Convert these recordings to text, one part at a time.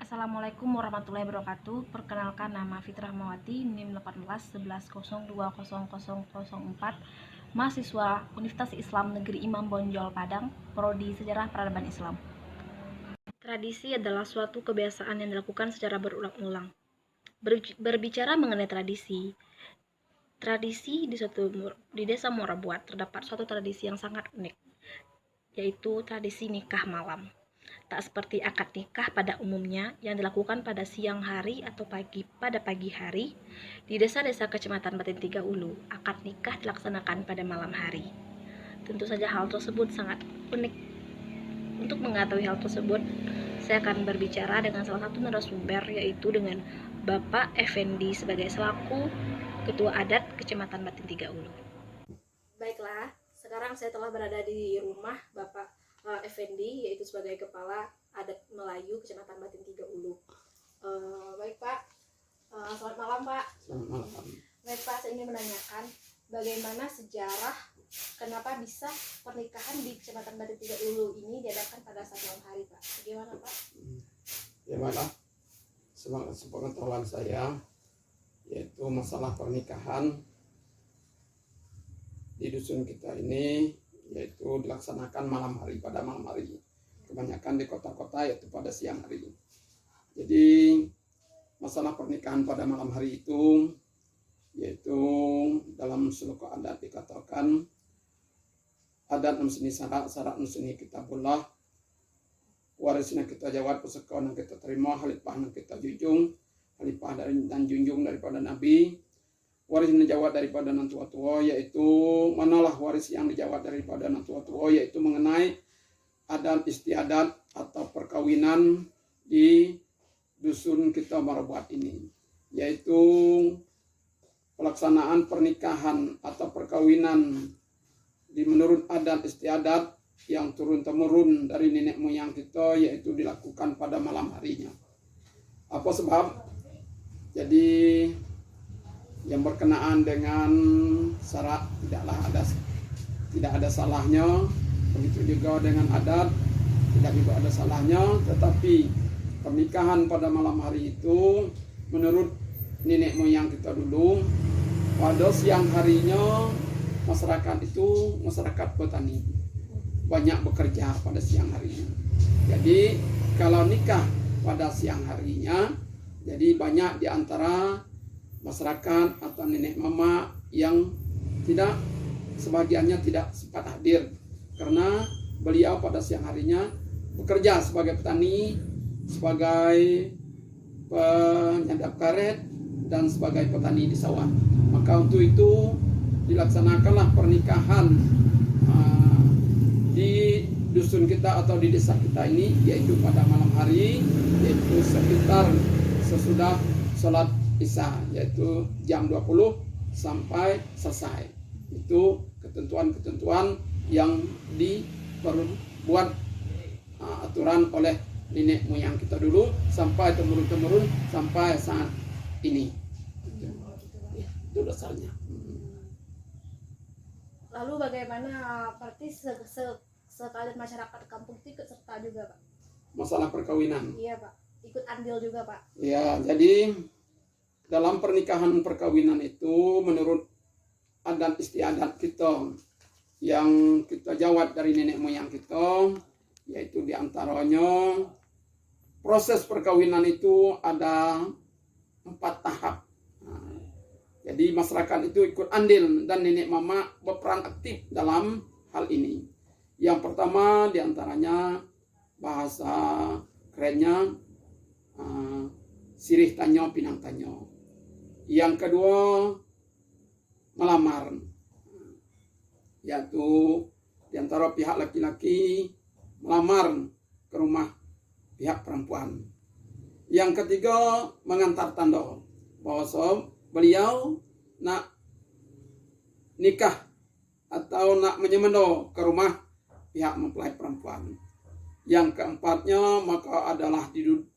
Assalamualaikum warahmatullahi wabarakatuh. Perkenalkan, nama Fitrah Mawati, NIM 1811000004, mahasiswa Universitas Islam Negeri Imam Bonjol Padang, Prodi Sejarah Peradaban Islam. Tradisi adalah suatu kebiasaan yang dilakukan secara berulang-ulang. Berbicara mengenai tradisi di Desa Morabuat terdapat suatu tradisi yang sangat unik, yaitu tradisi nikah malam. Tak seperti akad nikah pada umumnya yang dilakukan pada siang hari atau pada pagi hari, di desa-desa Kecamatan Batin Tiga Ulu, akad nikah dilaksanakan pada malam hari. Tentu saja hal tersebut sangat unik. Untuk mengetahui hal tersebut, saya akan berbicara dengan salah satu narasumber, yaitu dengan Bapak Effendi sebagai selaku Ketua Adat Kecamatan Batin Tiga Ulu. Baiklah, sekarang saya telah berada di rumah Bapak Effendi, yaitu sebagai Kepala Adat Melayu Kecamatan Batin Tiga Ulu. Baik Pak, selamat malam Pak. Selamat malam. Baik Pak, saya ingin menanyakan bagaimana sejarah kenapa bisa pernikahan di Kecamatan Batin Tiga Ulu ini diadakan pada saat malam hari Pak? Bagaimana Pak? Ya malam, sepengetahuan saya, yaitu masalah pernikahan di dusun kita ini, yaitu dilaksanakan pada malam hari. Kebanyakan di kota-kota yaitu pada siang hari. Jadi masalah pernikahan pada malam hari itu, yaitu dalam suluk adat dikatakan adat nusni syarat nusni kita bulah warisnya kita jawab persekutuan yang kita terima halipah yang kita junjung halipah dan junjung daripada Nabi. Waris yang dijawab daripada anak tua-tua, yaitu manalah waris yang dijawab daripada anak tua-tua, yaitu mengenai adat istiadat atau perkawinan di dusun kita Morabuat ini, yaitu pelaksanaan pernikahan atau perkawinan menurut adat istiadat yang turun-temurun dari nenek moyang kita, yaitu dilakukan pada malam harinya. Apa sebab? Jadi yang berkenaan dengan syarat tidak ada salahnya, begitu juga dengan adat tidak juga ada salahnya, tetapi pernikahan pada malam hari itu menurut nenek moyang kita dulu, pada siang harinya masyarakat itu masyarakat petani, banyak bekerja pada siang harinya. Jadi kalau nikah pada siang harinya, jadi banyak di antara masyarakat atau nenek mama yang sebagiannya tidak sempat hadir karena beliau pada siang harinya bekerja sebagai petani, sebagai penyadap karet, dan sebagai petani di sawah. Maka untuk itu dilaksanakanlah pernikahan di dusun kita atau di desa kita ini, yaitu pada malam hari, yaitu sekitar sesudah sholat Isya, yaitu jam 20 sampai selesai. Itu ketentuan-ketentuan yang diperbuat aturan oleh nenek moyang kita dulu sampai temurun-temurun sampai saat ini. Itu dasarnya. Lalu bagaimana berarti sekalian masyarakat kampung itu ikut serta juga Pak? Masalah perkawinan. Iya Pak, ikut andil juga Pak. Ya, jadi dalam pernikahan perkawinan itu menurut adat istiadat kita yang kita jawab dari nenek moyang kita, yaitu diantaranya proses perkawinan itu ada 4 tahap. Jadi masyarakat itu ikut andil dan nenek mama berperan aktif dalam hal ini. Yang pertama diantaranya bahasa kerennya sirih tanyo pinang tanyo. Yang kedua melamar, yaitu diantara pihak laki-laki melamar ke rumah pihak perempuan. Yang ketiga mengantar tanda bahwa beliau nak nikah atau nak menyemendo ke rumah pihak mempelai perempuan. Yang keempatnya maka adalah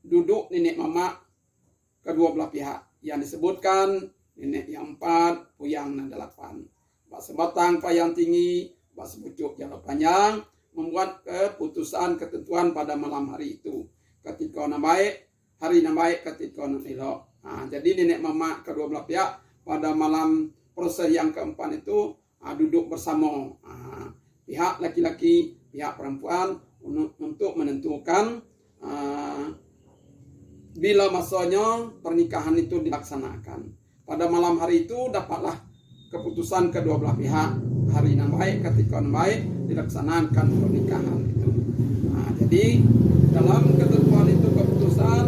duduk nenek mama kedua belah pihak yang disebutkan nenek yang 4, puyang yang 8. Bak sebatang payang tinggi, bak sebucuk jala panjang, membuat keputusan ketentuan pada malam hari itu. Ketika nak baik hari yang baik ketika nan elok. Jadi nenek mama kedua belah pihak pada malam proses yang keempat itu duduk bersama pihak laki-laki, pihak perempuan untuk menentukan bila masanya pernikahan itu dilaksanakan. Pada malam hari itu dapatlah keputusan kedua belah pihak hari yang baik ketika yang baik dilaksanakan pernikahan itu. Jadi dalam ketentuan itu keputusan,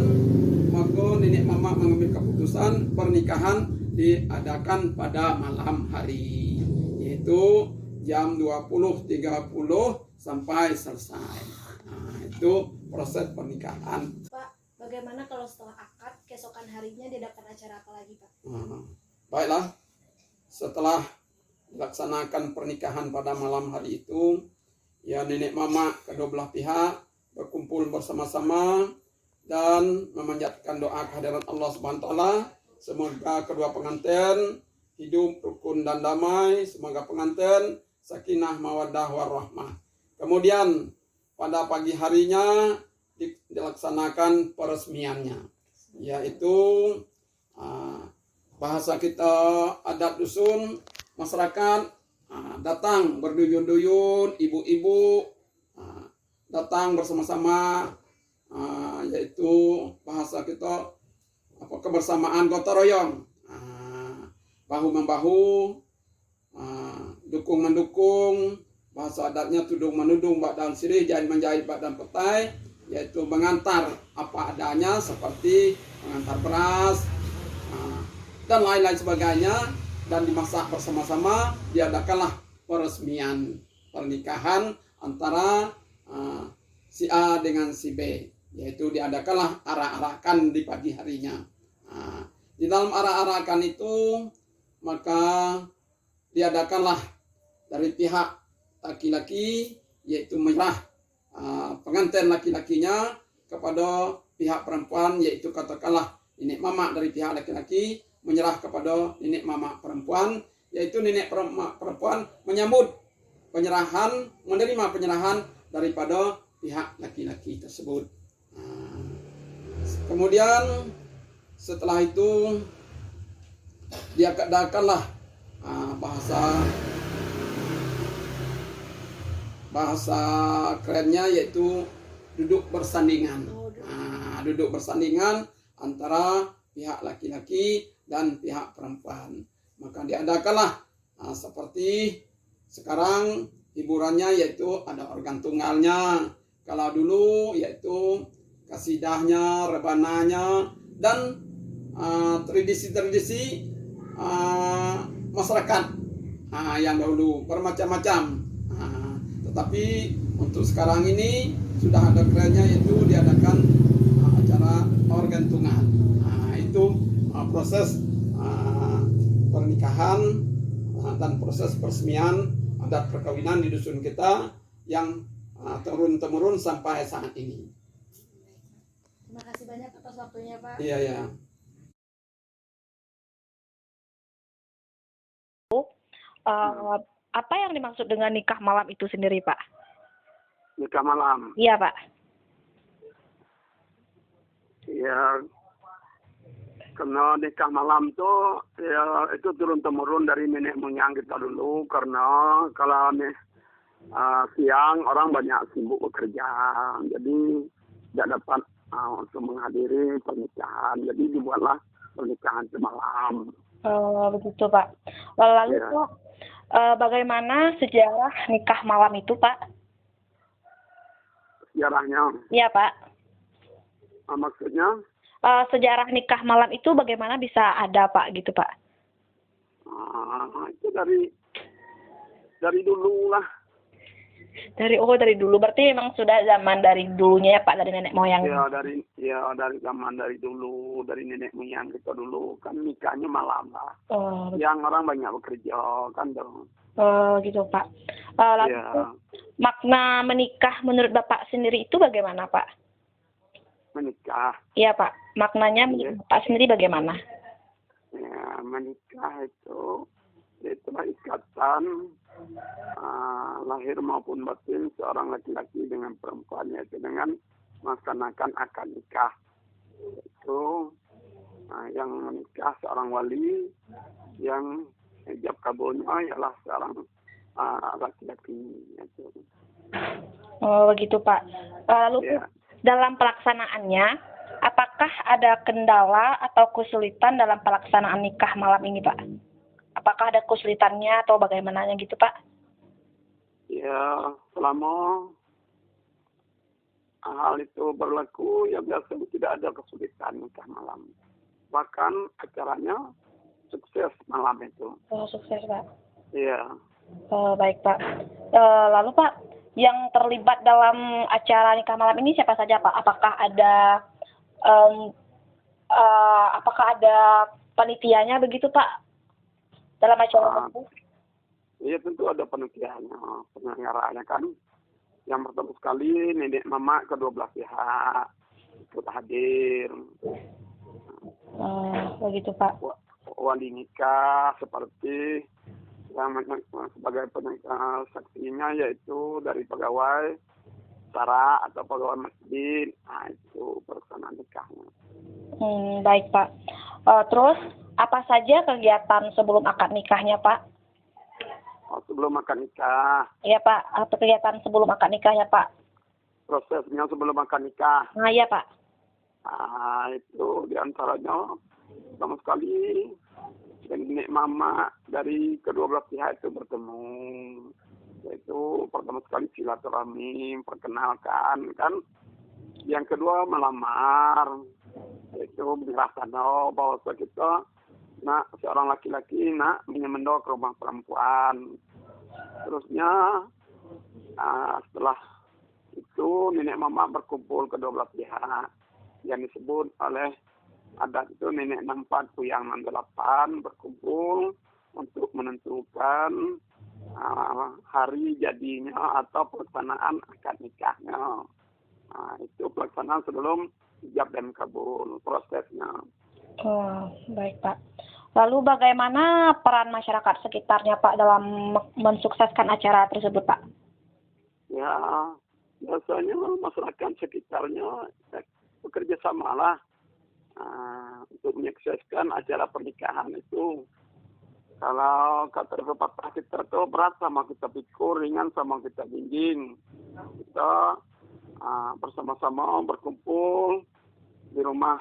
maka nenek mama mengambil keputusan pernikahan diadakan pada malam hari, yaitu jam 20.30 sampai selesai. Itu proses pernikahan. Pak, bagaimana kalau setelah akad, keesokan harinya diadakan acara apa lagi, Pak? Baiklah, setelah dilaksanakan pernikahan pada malam hari itu, ya nenek mama kedua belah pihak berkumpul bersama-sama dan memanjatkan doa kehadiran Allah Subhanahu wa taala. Semoga kedua pengantin hidup rukun dan damai, semoga pengantin sakinah mawaddah warahmah. Kemudian pada pagi harinya dilaksanakan peresmiannya, yaitu bahasa kita adat dusun masyarakat datang berduyun-duyun, ibu-ibu datang bersama-sama, yaitu bahasa kita kebersamaan gotong royong, bahu membahu, dukung mendukung, bahasa adatnya tudung menudung badan sirih, jahit menjahit badan petai, yaitu mengantar apa adanya seperti mengantar beras dan lain-lain sebagainya, dan dimasak bersama-sama. Diadakanlah peresmian pernikahan antara si A dengan si B, yaitu diadakanlah arak-arakan di pagi harinya. Di dalam arak-arakan itu maka diadakanlah dari pihak laki-laki, yaitu menyerah pengantin laki-lakinya kepada pihak perempuan, yaitu katakanlah nenek mama dari pihak laki-laki menyerah kepada nenek mama perempuan, yaitu nenek perempuan menyambut penyerahan, menerima penyerahan daripada pihak laki-laki tersebut. Kemudian setelah itu diadakanlah bahasa kerennya yaitu duduk bersandingan. Duduk bersandingan antara pihak laki-laki dan pihak perempuan. Maka diadakanlah seperti sekarang hiburannya, yaitu ada organ tunggalnya. Kalau dulu yaitu kasidahnya, rebananya, dan tradisi-tradisi masyarakat yang dahulu bermacam-macam. Tetapi untuk sekarang ini sudah ada kerennya, yaitu diadakan acara organ tunggal. Itu proses pernikahan dan proses peresmian adat perkawinan di dusun kita yang turun-temurun sampai saat ini. Terima kasih banyak atas waktunya, Pak. Iya, ya. Apa yang dimaksud dengan nikah malam itu sendiri, Pak? Nikah malam. Iya, Pak. Ya, karena nikah malam tuh ya itu turun-temurun dari nenek moyang kita dulu, karena kalau siang orang banyak sibuk bekerja, jadi tidak dapat untuk menghadiri pernikahan, jadi dibuatlah pernikahan semalam. Begitu, Pak. Lalu Ya. Pak, bagaimana sejarah nikah malam itu, Pak? Sejarahnya, Iya, Pak. maksudnya Sejarah nikah malam itu bagaimana bisa ada, Pak, gitu, Pak? itu dari dulu lah. Dari dulu. Berarti memang sudah zaman dari dulunya ya, Pak, dari nenek moyang. Dari zaman dari dulu, dari nenek moyang kita dulu kan nikahnya malam lah. Oh, Yang orang banyak bekerja kan dong. Gitu, Pak. Lalu makna menikah menurut Bapak sendiri itu bagaimana, Pak? Menikah. Iya, Pak. Maknanya menurut Bapak sendiri bagaimana? Ya, menikah itu ikatan lahir maupun batin seorang laki-laki dengan perempuannya, itu dengan melaksanakan akad nikah. Itu yang menikah seorang wali, yang ijab kabulnya ialah seorang laki-laki. Itu. Oh, begitu, Pak. Lalu Ya. dalam pelaksanaannya, apakah ada kendala atau kesulitan dalam pelaksanaan nikah malam ini, Pak? Apakah ada kesulitannya atau bagaimananya gitu, Pak? Ya, selama hal itu berlaku, ya biasanya tidak ada kesulitan nikah malam. Bahkan acaranya sukses malam itu. Oh, sukses, Pak. Iya. Oh, baik, Pak. Lalu, Pak, yang terlibat dalam acara nikah malam ini siapa saja, Pak? Apakah ada panitianya begitu, Pak? Dalam acara tersebut? Iya, tentu ada penelitiannya, penyelenggaraannya kan. Yang pertama sekali nenek mama kedua belah pihak ikut hadir. Begitu, Pak. Wali nikah seperti yang sebagai saksinya yaitu dari pegawai sara atau pegawai masjid. Nah, itu pelaksanaan nikahnya. Baik, Pak. Terus apa saja kegiatan sebelum akad nikahnya, Pak? Sebelum akad nikah, Iya, Pak. Apa kegiatan sebelum akad nikahnya, Pak? prosesnya sebelum akad nikah. Nah, iya, Pak. Nah, itu diantaranya pertama sekali nenek mama dari kedua belah pihak itu bertemu, yaitu pertama sekali silaturahmi, perkenalkan kan. Yang kedua melamar, yaitu menjelaskan bahwa kita seorang laki-laki menyemendok ke rumah perempuan. Terusnya setelah itu nenek mama berkumpul kedua belah pihak yang disebut oleh adat itu nenek 64 puyang 68 berkumpul untuk menentukan hari jadinya atau pelaksanaan akad nikahnya. Itu pelaksanaan sebelum ijab dan kabul prosesnya. Oh, baik, Pak. Lalu bagaimana peran masyarakat sekitarnya, Pak, dalam mensukseskan acara tersebut, Pak? Ya, biasanya masyarakat sekitarnya bekerja samalah untuk menyukseskan acara pernikahan itu. Kalau kata pepatah kita itu berat sama kita pikul, ringan sama kita jinjing. Kita bersama-sama berkumpul di rumah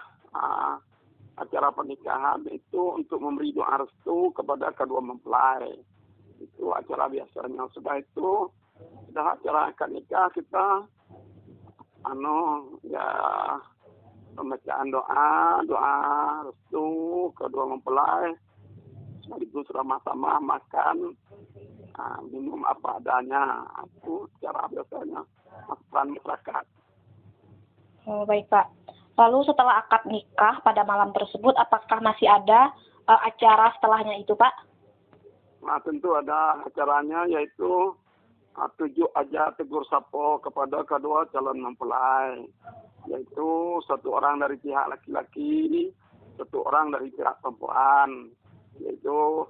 acara pernikahan itu untuk memberi doa restu kepada kedua mempelai. Itu acara biasanya. Sudah itu, sudah acara akad nikah kita pembacaan doa restu kedua mempelai, sekaligus sama-sama makan, minum apa adanya. Itu cara biasanya peran masyarakat. Oh, baik, Pak. Lalu setelah akad nikah pada malam tersebut, apakah masih ada acara setelahnya itu, Pak? Nah, tentu ada acaranya, yaitu 7 aja tegur sapo kepada kedua calon mempelai, yaitu 1 orang dari pihak laki-laki, 1 orang dari pihak perempuan, yaitu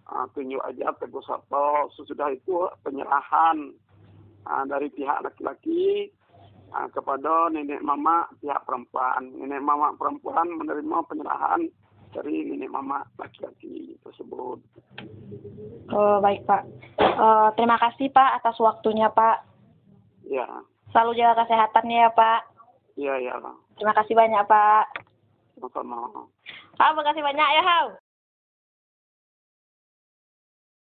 7 aja tegur sapo. Sesudah itu penyerahan dari pihak laki-laki kepada nenek mama pihak perempuan. Nenek mama perempuan menerima penyerahan dari nenek mama laki-laki tersebut. Oh, baik, Pak. Terima kasih, Pak, atas waktunya, Pak. Ya. Selalu jaga kesehatannya ya, Pak. Iya, ya. Terima kasih banyak, Pak. Sama-sama. Terima kasih banyak ya, Hau.